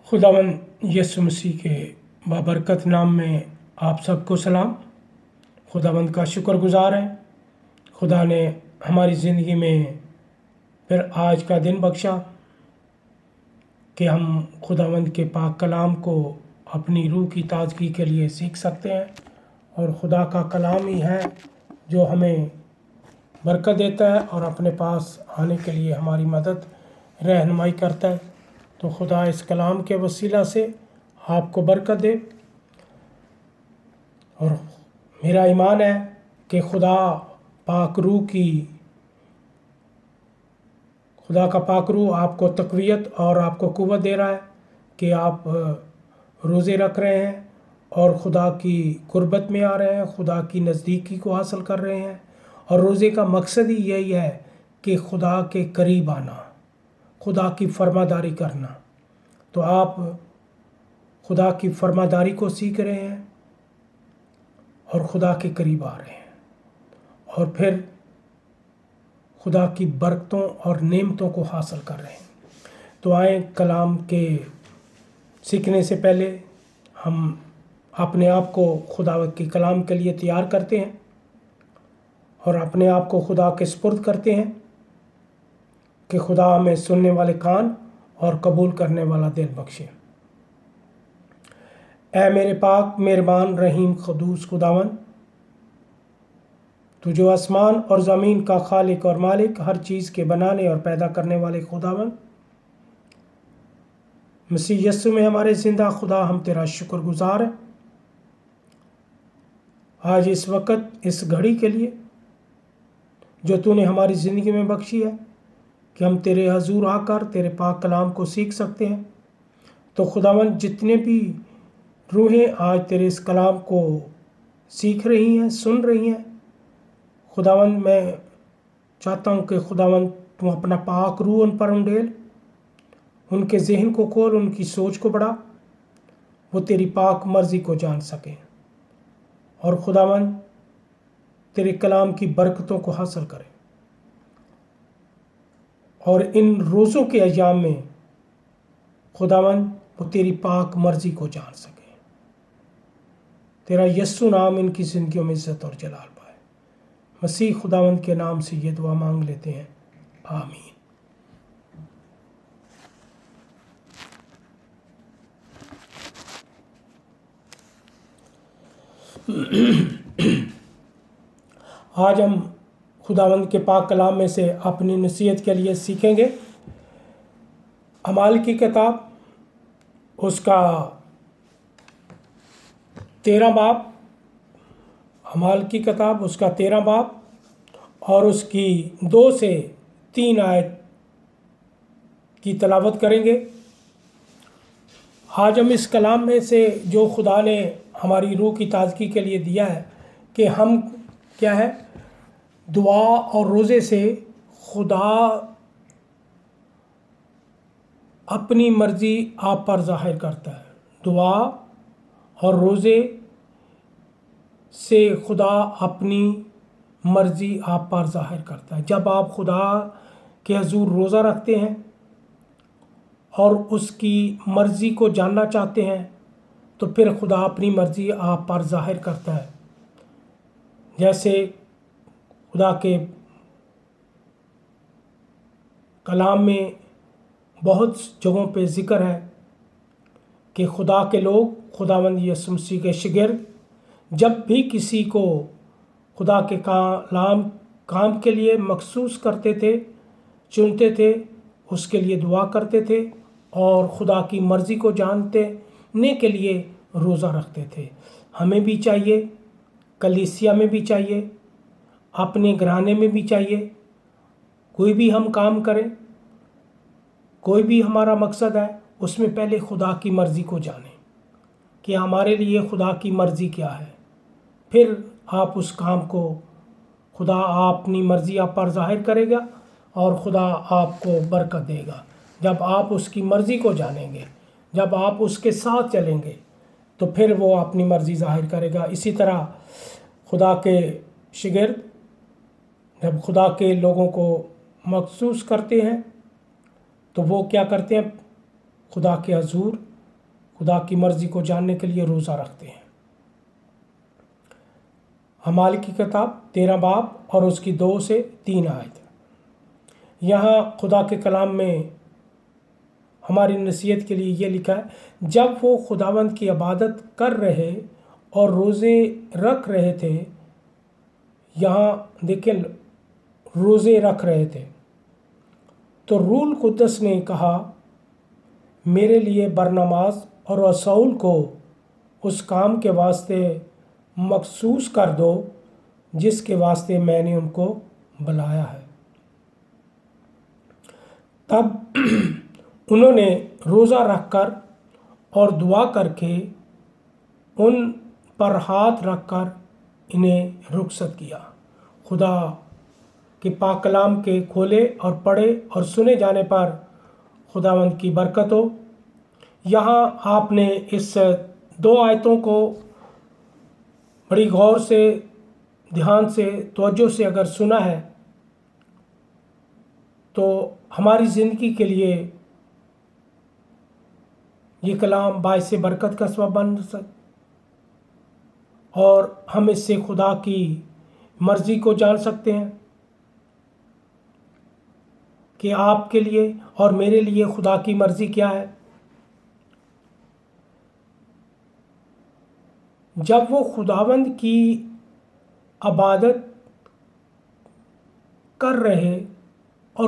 खुदावंद यीशु मसीह के बाबरकत नाम में आप सबको सलाम। खुदावंद का शुक्रगुजार है, खुदा ने हमारी ज़िंदगी में फिर आज का दिन बख्शा कि हम खुदावंद के पाक कलाम को अपनी रूह की ताजगी के लिए सीख सकते हैं। और खुदा का कलाम ही है जो हमें बरकत देता है और अपने पास आने के लिए हमारी मदद रहनुमाई करता है। तो खुदा इस कलाम के वसीला से आपको बरकत दे। और मेरा ईमान है कि खुदा का पाक रूह आपको तक़वियत और आपको क़ुव्वत दे रहा है कि आप रोज़े रख रहे हैं और खुदा की क़ुर्बत में आ रहे हैं, खुदा की नज़दीकी को हासिल कर रहे हैं। और रोज़े का मकसद ही यही है कि खुदा के करीब आना, खुदा की फरमादारी करना। तो आप खुदा की फरमादारी को सीख रहे हैं और खुदा के करीब आ रहे हैं और फिर खुदा की बरकतों और नेमतों को हासिल कर रहे हैं। तो आए कलाम के सीखने से पहले हम अपने आप को खुदा के कलाम के लिए तैयार करते हैं और अपने आप को खुदा के सुपुर्द करते हैं कि खुदा हमें सुनने वाले कान और कबूल करने वाला दिल बख्शे। ऐ मेरे पाक मेहरबान रहीम क़ुद्दूस खुदावंद, तू जो आसमान और ज़मीन का खालिक और मालिक, हर चीज़ के बनाने और पैदा करने वाले खुदावंद, मसीह यस्सु में हमारे ज़िंदा खुदा, हम तेरा शुक्रगुजार हैं आज इस वक्त इस घड़ी के लिए जो तूने हमारी ज़िंदगी में बख्शी है कि हम तेरे हजूर आकर तेरे पाक कलाम को सीख सकते हैं। तो खुदावंद, जितने भी रूहें आज तेरे इस कलाम को सीख रही हैं, सुन रही हैं, खुदावंद मैं चाहता हूँ कि खुदावंद तू अपना पाक रूह उन पर उंडेल, उनके ज़हन को खोल, उनकी सोच को बढ़ा, वो तेरी पाक मर्ज़ी को जान सकें और खुदावंद तेरे कलाम की बरकतों को हासिल करें। और इन रोज़ों के अय्याम में खुदावंद वो तेरी पाक मर्ज़ी को जान सकें। तेरा यस्सु नाम इनकी ज़िंदगियों में इज़्ज़त और जलाल पाए। मसीह खुदावंद के नाम से ये दुआ मांग लेते हैं, आमीन। आज हम खुदावंद के पाक कलाम में से अपनी नसीहत के लिए सीखेंगे अमाल की किताब, उसका 13 बाब, अमाल की किताब उसका 13 बाब और उसकी 2 से 3 आयत की तलावत करेंगे। आज हम इस कलाम में से जो खुदा ने हमारी रूह की ताजगी के लिए दिया है कि हम क्या है, दुआ और रोज़े से खुदा अपनी मर्ज़ी आप पर ज़ाहिर करता है। दुआ और रोज़े से खुदा अपनी मर्ज़ी आप पर ज़ाहिर करता है। जब आप खुदा के हजूर रोज़ा रखते हैं और उसकी मर्ज़ी को जानना चाहते हैं तो फिर खुदा अपनी मर्ज़ी आप पर ज़ाहिर करता है। जैसे खुदा के कलाम में बहुत जगहों पे ज़िक्र है कि खुदा के लोग, खुदावंद यीशु मसीह के शागिर्द, जब भी किसी को खुदा के काम के लिए मखसूस करते थे, चुनते थे, उसके लिए दुआ करते थे और खुदा की मर्ज़ी को जानने के लिए रोज़ा रखते थे। हमें भी चाहिए, कलीसिया में भी चाहिए, अपने घराने में भी चाहिए। कोई भी हम काम करें, कोई भी हमारा मकसद है, उसमें पहले खुदा की मर्ज़ी को जानें कि हमारे लिए खुदा की मर्ज़ी क्या है। फिर आप उस काम को, खुदा अपनी मर्ज़ी आप पर ज़ाहिर करेगा और खुदा आपको बरकत देगा। जब आप उसकी मर्ज़ी को जानेंगे, जब आप उसके साथ चलेंगे तो फिर वो अपनी मर्ज़ी ज़ाहिर करेगा। इसी तरह खुदा के शागिर्द जब खुदा के लोगों को मखसूस करते हैं तो वो क्या करते हैं, खुदा के हजूर خدا کی مرضی کو جاننے کے لیے روزہ رکھتے ہیں۔ اعمال کی کتاب 13 باب اور اس کی 2 سے 3 آیت۔ یہاں خدا کے کلام میں ہماری نصیحت کے لیے یہ لکھا ہے، جب وہ خداوند کی عبادت کر رہے اور روزے رکھ رہے تھے، یہاں دیکھیں روزے رکھ رہے تھے، تو روح القدس نے کہا میرے لیے برنماس اور رسول کو اس کام کے واسطے مخصوص کر دو جس کے واسطے میں نے ان کو بلایا ہے۔ تب انہوں نے روزہ رکھ کر اور دعا کر کے ان پر ہاتھ رکھ کر انہیں رخصت کیا۔ خدا کے پاک کلام کے کھولے اور پڑھے اور سنے جانے پر خداوند کی برکت ہو۔ یہاں آپ نے اس 2 آیتوں کو بڑی غور سے، دھیان سے، توجہ سے اگر سنا ہے تو ہماری زندگی کے لیے یہ کلام باعث برکت کا سبب بن سکتا اور ہم اس سے خدا کی مرضی کو جان سکتے ہیں کہ آپ کے لیے اور میرے لیے خدا کی مرضی کیا ہے۔ جب وہ خداوند کی عبادت کر رہے